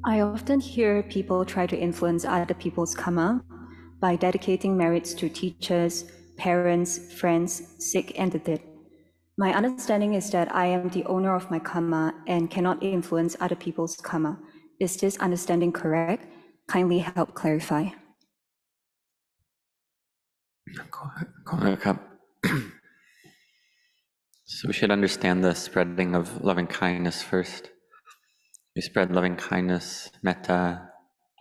I often hear people try to influence other people's karma by dedicating merits to teachers, parents, friends, sick and the dead. My understanding is that I am the owner of my karma and cannot influence other people's karma. Is this understanding correct? Kindly help clarify. ครับ So we should understand the spreading of loving kindness first. We spread loving kindness, metta,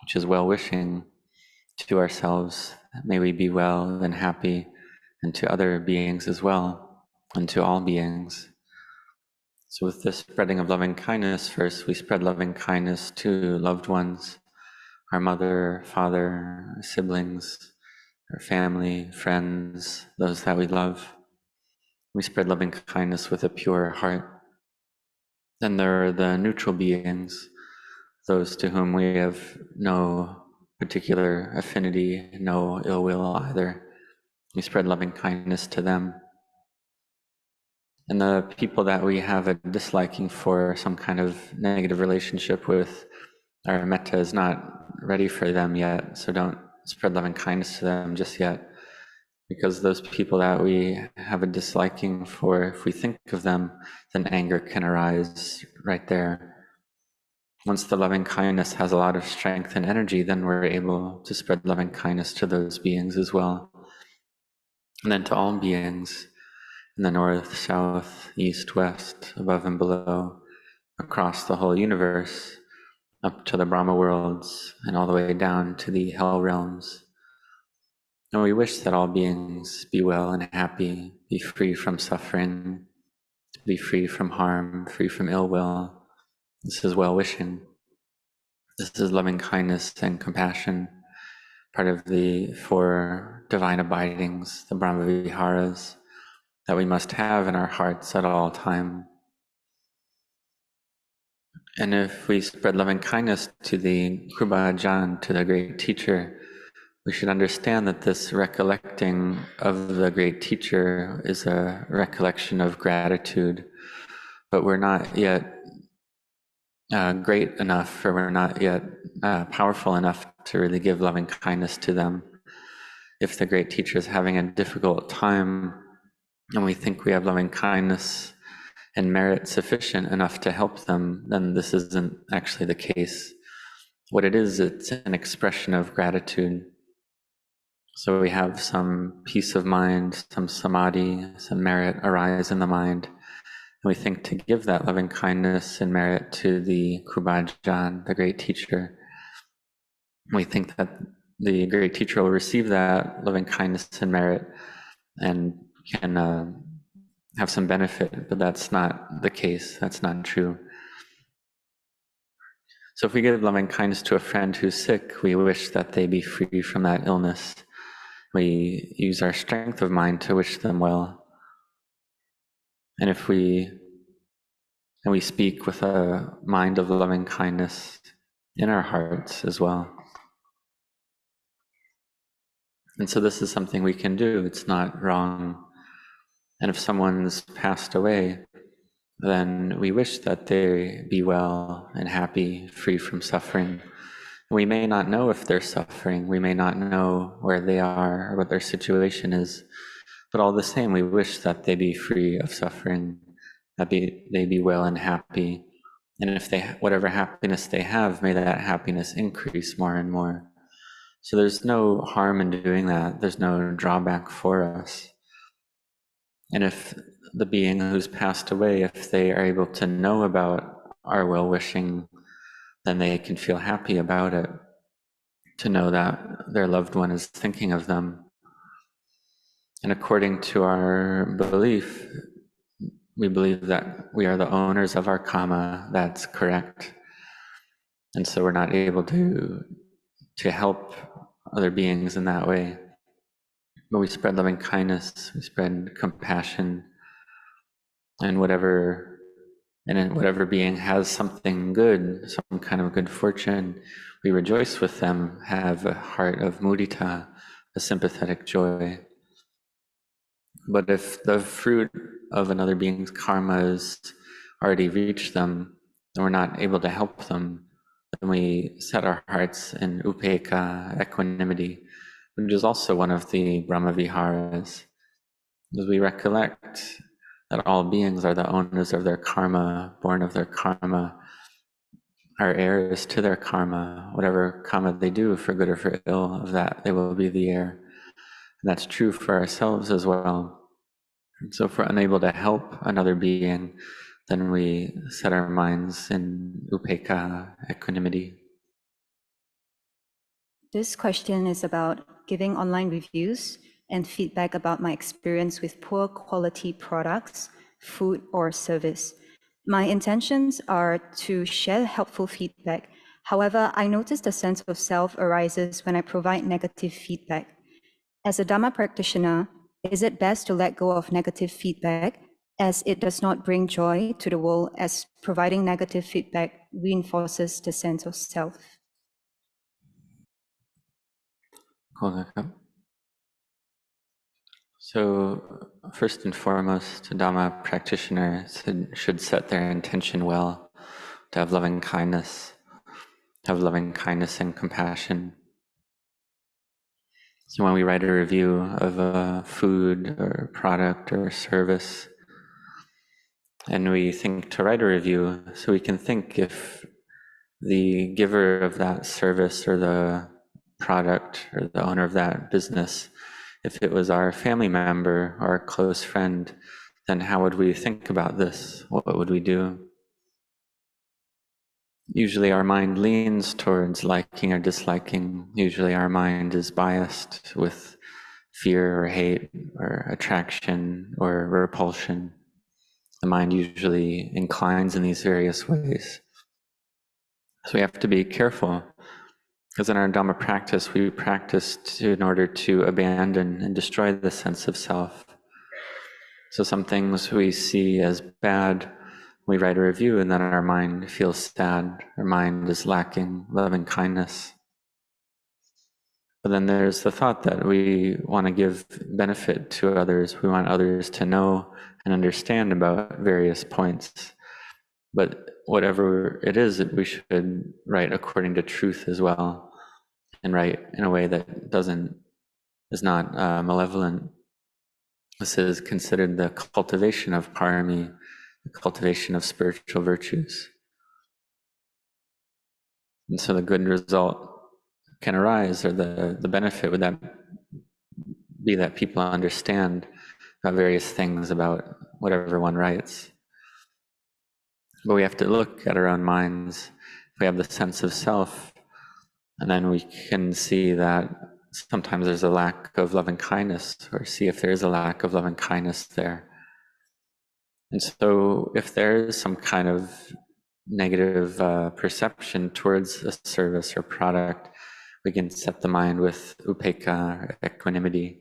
which is well-wishing to ourselves. May we be well and happy, and to other beings as well, and to all beings. So with the spreading of loving kindness first, we spread loving kindness to loved ones, our mother, father, our siblings, our family, friends, those that we love. We spread loving kindness with a pure heart. Then there are the neutral beings, those to whom we have no particular affinity, no ill will either. We spread loving kindness to them. And the people that we have a disliking for, some kind of negative relationship with, our metta is not ready for them yet, so don't spread loving kindness to them just yet. Because those people that we have a disliking for, if we think of them, then anger can arise right there. Once the loving kindness has a lot of strength and energy, then we're able to spread loving kindness to those beings as well. And then to all beings in the north, south, east, west, above and below, across the whole universe, up to the Brahma worlds, and all the way down to the hell realms. And we wish that all beings be well and happy, be free from suffering, be free from harm, free from ill will. This is well-wishing. This is loving kindness and compassion, part of the 4 divine abidings, the Brahma Viharas, that we must have in our hearts at all time. And if we spread loving kindness to the Kruba Ajahn, to the great teacher, we should understand that this recollecting of the great teacher is a recollection of gratitude, but we're not yet great enough, or we're not yet powerful enough to really give loving kindness to them. If the great teacher is having a difficult time and we think we have loving kindness and merit sufficient enough to help them, then this isn't actually the case. What it is, it's an expression of gratitude. So we have some peace of mind, some samadhi, some merit arise in the mind. And we think to give that loving kindness and merit to the Kruba-Ajahn, the great teacher. We think that the great teacher will receive that loving kindness and merit and can have some benefit, but that's not the case. That's not true. So if we give loving kindness to a friend who's sick, we wish that they be free from that illness. We use our strength of mind to wish them well. And if we speak with a mind of loving kindness in our hearts as well. And so this is something we can do. It's not wrong. And if someone's passed away, then we wish that they be well and happy, free from suffering. We may not know if they're suffering. We may not know where they are or what their situation is. But all the same, we wish that they be free of suffering, that they be well and happy. And if whatever happiness they have, may that happiness increase more and more. So there's no harm in doing that. There's no drawback for us. And if the being who's passed away, if they are able to know about our well-wishing, then they can feel happy about it, to know that their loved one is thinking of them. And according to our belief, we believe that we are the owners of our karma. That's correct. And so we're not able to help other beings in that way. But we spread loving kindness, we spread compassion, and whatever being has something good, some kind of good fortune, we rejoice with them, have a heart of mudita, a sympathetic joy. But if the fruit of another being's karma has already reached them, and we're not able to help them, then we set our hearts in Upekkha, equanimity, which is also one of the Brahma Viharas. As we recollect that all beings are the owners of their karma, born of their karma, are heirs to their karma. Whatever karma they do, for good or for ill, of that they will be the heir. And that's true for ourselves as well. So if we're unable to help another being, then we set our minds in Upekkha, equanimity. This question is about giving online reviews and feedback about my experience with poor quality products, food, or service. My intentions are to share helpful feedback. However, I noticed a sense of self arises when I provide negative feedback. As a Dhamma practitioner, is it best to let go of negative feedback as it does not bring joy to the world, as providing negative feedback reinforces the sense of self? So first and foremost, a Dhamma practitioner should set their intention well, to have loving kindness and compassion. So when we write a review of a food or product or service, and we think to write a review, so we can think if the giver of that service or the product or the owner of that business, if it was our family member or a close friend, then how would we think about this? What would we do? Usually our mind leans towards liking or disliking. Usually our mind is biased with fear or hate or attraction or repulsion. The mind usually inclines in these various ways. So we have to be careful, because in our Dhamma practice, we practice in order to abandon and destroy the sense of self. So some things we see as bad, we write a review, and then our mind feels sad. Our mind is lacking loving kindness. But then there's the thought that we want to give benefit to others. We want others to know and understand about various points. But whatever it is, we should write according to truth as well, and write in a way that is not malevolent. This is considered the cultivation of parami, the cultivation of spiritual virtues. And so the good result can arise, or the benefit would that be that people understand about various things about whatever one writes. But we have to look at our own minds. If we have the sense of self, and then we can see that sometimes there's a lack of loving kindness, or see if there's a lack of loving kindness there. And so if there is some kind of negative perception towards a service or product, we can set the mind with upekkha, equanimity.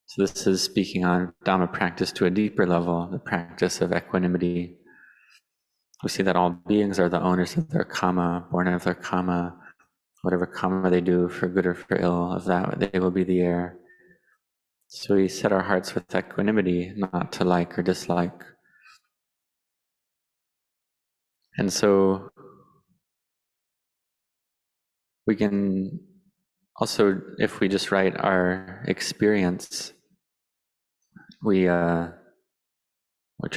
So this is speaking on Dhamma practice to a deeper level, the practice of equanimity. We see that all beings are the owners of their kamma, born of their kamma. Whatever karma they do, for good or for ill, of that they will be the heir. So we set our hearts with equanimity, not to like or dislike. And so we can also, if we just write our experience, we try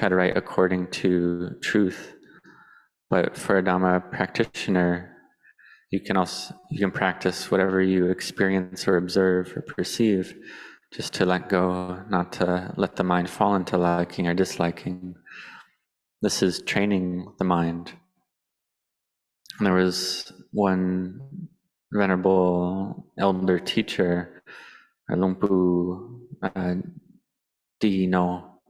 to write according to truth. But for a Dhamma practitioner, you can practice whatever you experience or observe or perceive, just to let go, not to let the mind fall into liking or disliking. This is training the mind. And there was one venerable elder teacher, Lumpu Dino,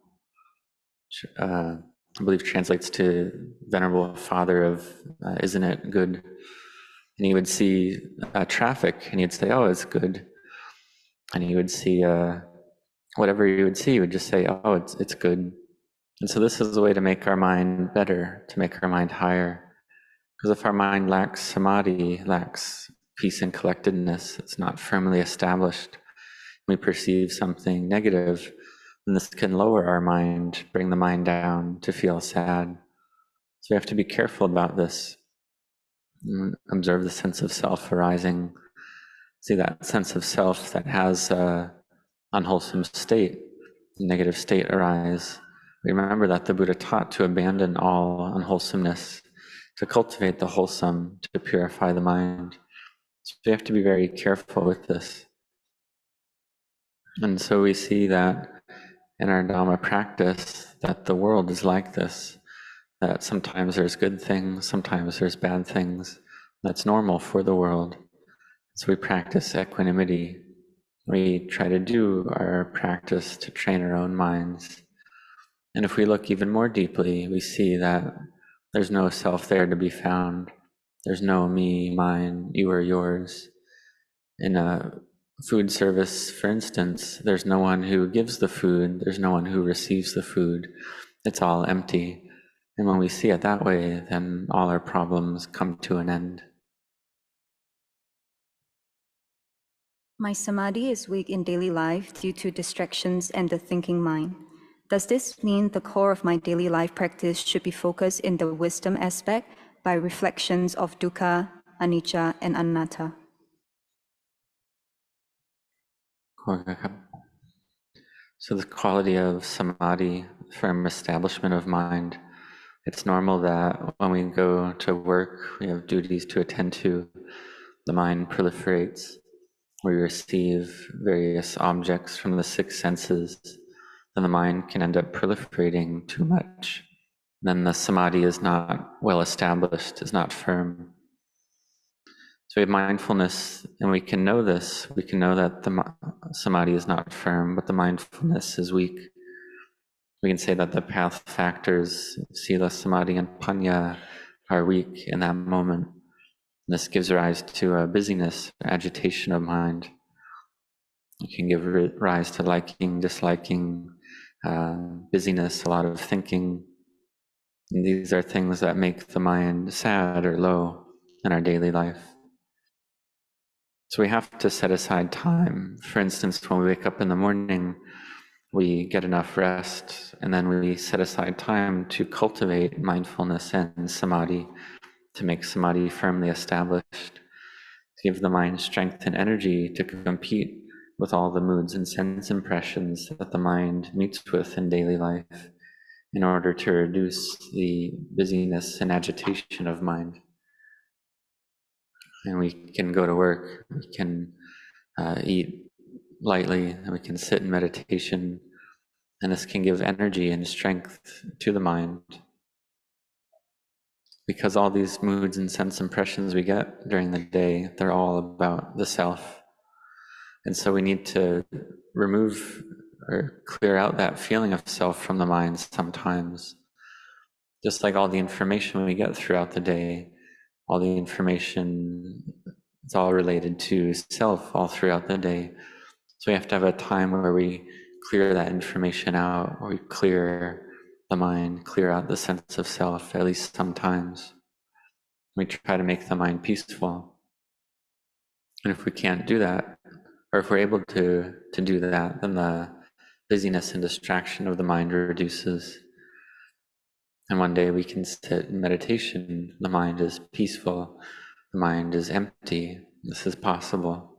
I believe translates to venerable father of isn't it good? And he would see traffic and he'd say, oh, it's good. And he would see whatever he would see, he would just say, oh, it's good. And so this is a way to make our mind better, to make our mind higher. Because if our mind lacks samadhi, lacks peace and collectedness, it's not firmly established, we perceive something negative, then this can lower our mind, bring the mind down to feel sad. So we have to be careful about this. Observe the sense of self arising. See that sense of self that has a unwholesome state, negative state arise. Remember that the Buddha taught to abandon all unwholesomeness, to cultivate the wholesome, to purify the mind. So we have to be very careful with this. And so we see that in our Dhamma practice, that the world is like this, that sometimes there's good things, sometimes there's bad things. That's normal for the world. So we practice equanimity. We try to do our practice to train our own minds. And if we look even more deeply, we see that there's no self there to be found. There's no me, mine, you or yours. In a food service, for instance, there's no one who gives the food, there's no one who receives the food. It's all empty. And when we see it that way, then all our problems come to an end. My samadhi is weak in daily life due to distractions and the thinking mind. Does this mean the core of my daily life practice should be focused in the wisdom aspect by reflections of dukkha, anicca, and anatta? So the quality of samadhi, firm establishment of mind, it's normal that when we go to work, we have duties to attend to, the mind proliferates. We receive various objects from the six senses, then the mind can end up proliferating too much. Then the samadhi is not well established, is not firm. So we have mindfulness, and we can know this. We can know that the samadhi is not firm, but the mindfulness is weak. We can say that the path factors, sila, samadhi, and panya, are weak in that moment. This gives rise to a busyness, agitation of mind. It can give rise to liking, disliking, busyness, a lot of thinking. And these are things that make the mind sad or low in our daily life. So we have to set aside time. For instance, when we wake up in the morning, we get enough rest, and then we set aside time to cultivate mindfulness and samadhi, to make samadhi firmly established, to give the mind strength and energy to compete with all the moods and sense impressions that the mind meets with in daily life, in order to reduce the busyness and agitation of mind. And we can go to work, we can eat lightly, and we can sit in meditation, and this can give energy and strength to the mind. Because all these moods and sense impressions we get during the day, they're all about the self. And so we need to remove or clear out that feeling of self from the mind sometimes. Just like all the information we get throughout the day, all the information, it's all related to self all throughout the day. So we have to have a time where we clear that information out, where we clear the mind, clear out the sense of self, at least sometimes. We try to make the mind peaceful. And if we can't do that, or if we're able to do that, then the busyness and distraction of the mind reduces. And one day we can sit in meditation, the mind is peaceful, the mind is empty. This is possible.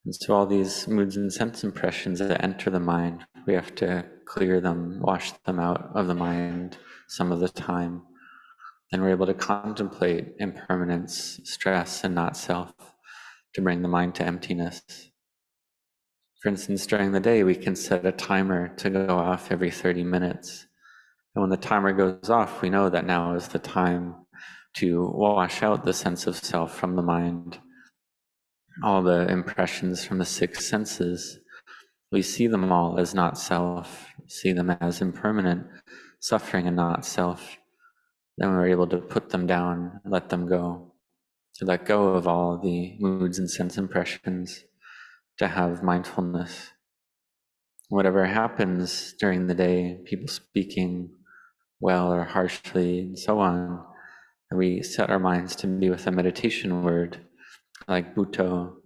And so all these moods and sense impressions that enter the mind, we have to clear them, wash them out of the mind some of the time. Then we're able to contemplate impermanence, stress, and not self, to bring the mind to emptiness. For instance, during the day, we can set a timer to go off every 30 minutes. And when the timer goes off, we know that now is the time to wash out the sense of self from the mind. All the impressions from the six senses, we see them all as not self, see them as impermanent, suffering and not self. Then we're able to put them down, let them go, to let go of all the moods and sense impressions, to have mindfulness. Whatever happens during the day, people speaking well or harshly, and so on, and we set our minds to be with a meditation word, like Bhutto,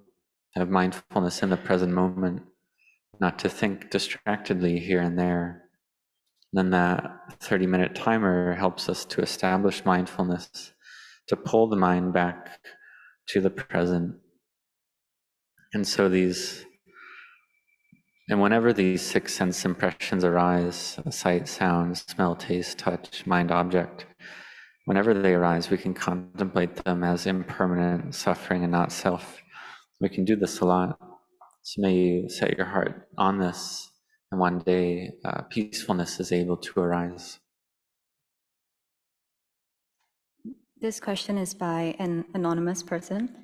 have mindfulness in the present moment, not to think distractedly here and there. Then that 30-minute timer helps us to establish mindfulness, to pull the mind back to the present. And so whenever these 6 sense impressions arise, sight, sound, smell, taste, touch, mind, object, whenever they arise, we can contemplate them as impermanent, suffering, and not self. We can do this a lot. So may you set your heart on this, and one day peacefulness is able to arise. This question is by an anonymous person.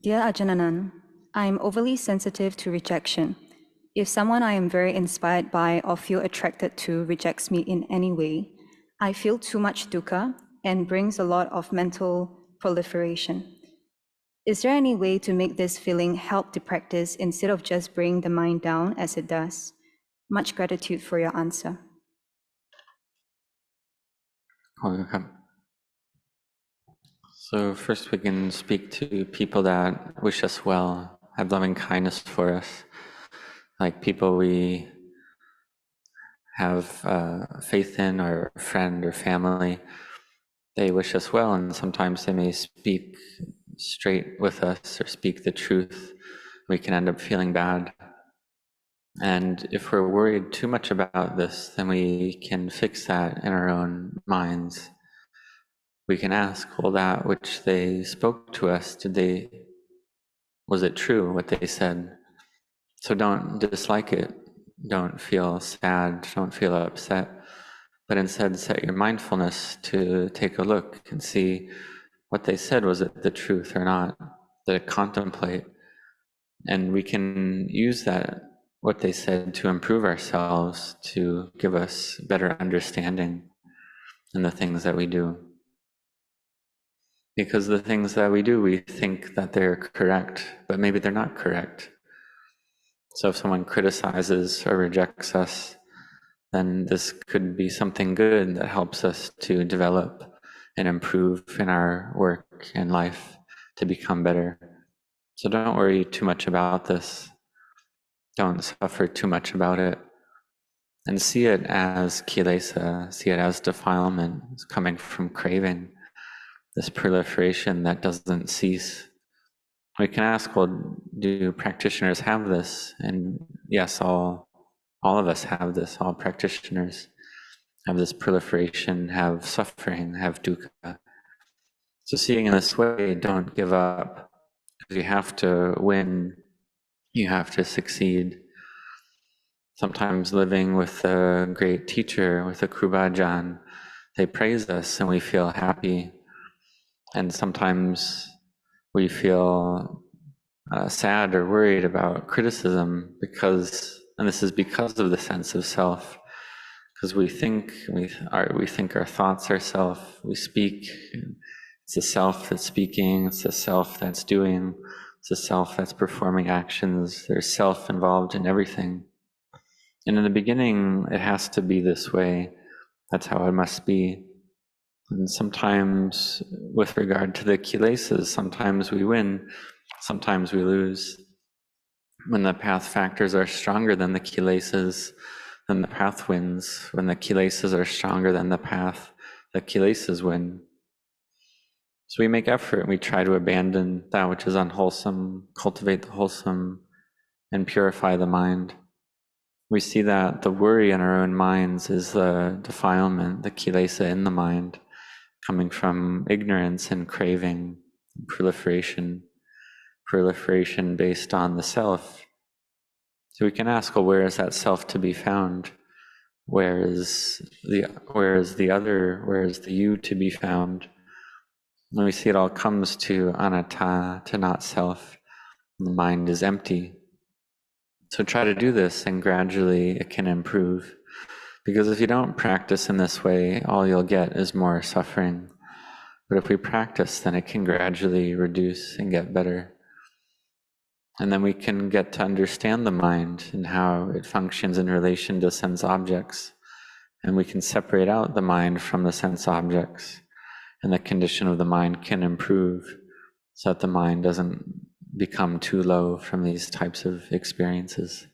Dear Ajahn Anan, I am overly sensitive to rejection. If someone I am very inspired by or feel attracted to rejects me in any way, I feel too much dukkha and brings a lot of mental proliferation. Is there any way to make this feeling help the practice instead of just bring the mind down as it does? Much gratitude for your answer. Welcome. So first we can speak to people that wish us well, have loving kindness for us, like people we have faith in, or a friend or family. They wish us well, and sometimes they may speak straight with us or speak the truth. We can end up feeling bad. And if we're worried too much about this, then we can fix that in our own minds. We can ask, well, that which they spoke to us, was it true what they said? So don't dislike it, don't feel sad, don't feel upset, but instead set your mindfulness to take a look and see what they said, was it the truth or not, to contemplate. And we can use that, what they said, to improve ourselves, to give us better understanding in the things that we do. Because the things that we do, we think that they're correct, but maybe they're not correct. So if someone criticizes or rejects us, then this could be something good that helps us to develop and improve in our work and life to become better. So don't worry too much about this. Don't suffer too much about it. And see it as kilesa, see it as defilement. It's coming from craving, this proliferation that doesn't cease. We can ask, well, do practitioners have this? And yes, all of us have this, all practitioners have this proliferation, have suffering, have dukkha. So seeing in this way, don't give up, because you have to win, you have to succeed. Sometimes living with a great teacher, with a Ajahn, they praise us and we feel happy. And sometimes we feel sad or worried about criticism and this is because of the sense of self. Because we think our thoughts are self. We speak. It's the self that's speaking. It's the self that's doing. It's the self that's performing actions. There's self involved in everything. And in the beginning, it has to be this way. That's how it must be. And sometimes, with regard to the kilesas, sometimes we win, sometimes we lose. When the path factors are stronger than the kilesas, then the path wins. When the kilesas are stronger than the path, the kilesas win. So we make effort, we try to abandon that which is unwholesome, cultivate the wholesome, and purify the mind. We see that the worry in our own minds is the defilement, the kilesa in the mind, coming from ignorance and craving, proliferation based on the self. So we can ask, well, where is that self to be found? Where is the other? Where is the you to be found? When we see it all comes to anatta, to not self, the mind is empty. So try to do this, and gradually it can improve. Because if you don't practice in this way, all you'll get is more suffering. But if we practice, then it can gradually reduce and get better. And then we can get to understand the mind and how it functions in relation to sense objects. And we can separate out the mind from the sense objects. And the condition of the mind can improve so that the mind doesn't become too low from these types of experiences.